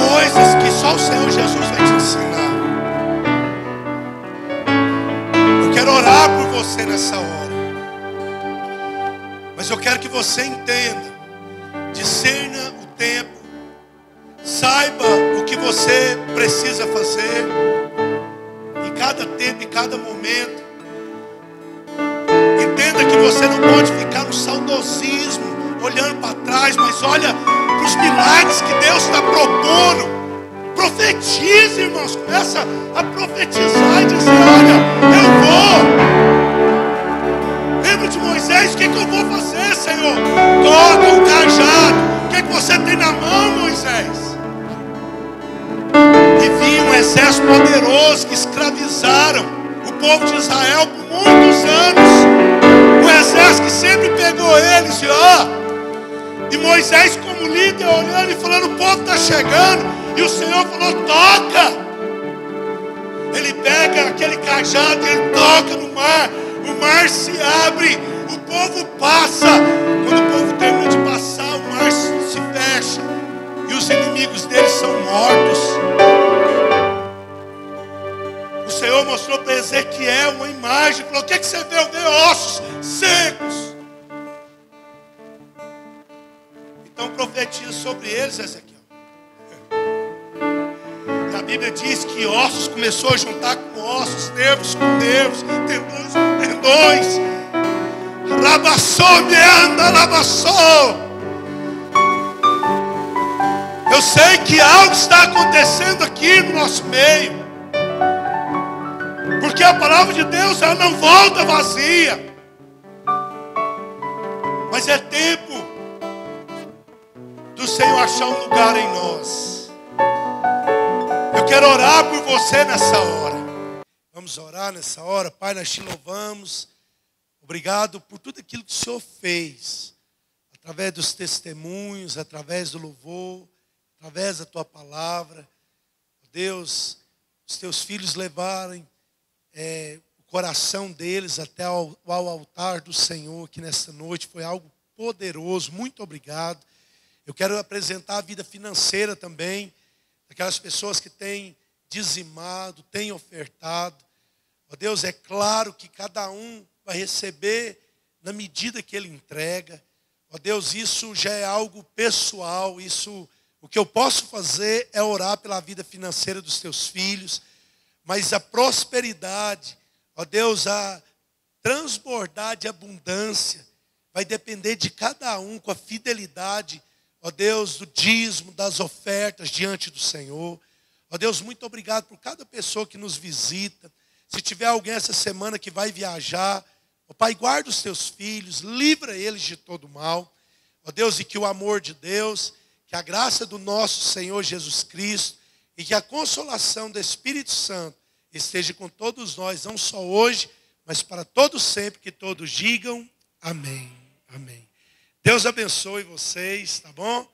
Speaker 2: coisas que só o Senhor Jesus vai te ensinar. Eu quero orar por você nessa hora. Mas eu quero que você entenda. Discerna o tempo. Saiba o que você precisa fazer. Em cada tempo, em cada momento. que você não pode ficar no saudosismo, olhando para trás, mas olha para os milagres que Deus está propondo. Profetize, irmãos. Começa a profetizar e dizer: olha, eu vou. Lembra de Moisés? O que eu vou fazer, Senhor? Toca o cajado. O que você tem na mão, Moisés? E vinha um exército poderoso que escravizaram o povo de Israel por muitos anos. O exército que sempre pegou eles e Moisés como líder olhando e falando: o povo está chegando. E o Senhor falou: toca. Ele pega aquele cajado e ele toca no mar. O mar se abre, o povo passa. Quando o povo termina de passar, o mar se fecha e os inimigos deles são mortos. O Senhor mostrou para Ezequiel uma imagem, falou: o que você vê? Eu vejo ossos secos. Então profetiza sobre eles, Ezequiel. A Bíblia diz que ossos começou a juntar com ossos, nervos com nervos, tendões com tendões. Rabassou, me anda, rabassou. Eu sei que algo está acontecendo aqui no nosso meio, porque a palavra de Deus, ela não volta vazia. Mas é tempo do Senhor achar um lugar em nós. Eu quero orar por você nessa hora. Vamos orar nessa hora. Pai, nós te louvamos. Obrigado por tudo aquilo que o Senhor fez. Através dos testemunhos, através do louvor, através da tua palavra. Deus, os teus filhos levarem o coração deles até ao altar do Senhor aqui nesta noite. Foi algo poderoso. Muito obrigado. Eu quero apresentar a vida financeira também. Aquelas pessoas que têm dizimado, têm ofertado. Ó Deus, é claro que cada um vai receber na medida que ele entrega. Ó Deus, isso já é algo pessoal. O que eu posso fazer é orar pela vida financeira dos teus filhos. Mas a prosperidade, ó Deus, a transbordar de abundância, vai depender de cada um com a fidelidade, ó Deus, do dízimo, das ofertas diante do Senhor. Ó Deus, muito obrigado por cada pessoa que nos visita. Se tiver alguém essa semana que vai viajar, ó Pai, guarda os teus filhos, livra eles de todo mal. Ó Deus, e que o amor de Deus, que a graça do nosso Senhor Jesus Cristo e que a consolação do Espírito Santo esteja com todos nós, não só hoje, mas para todos sempre, que todos digam amém. Amém. Deus abençoe vocês, tá bom?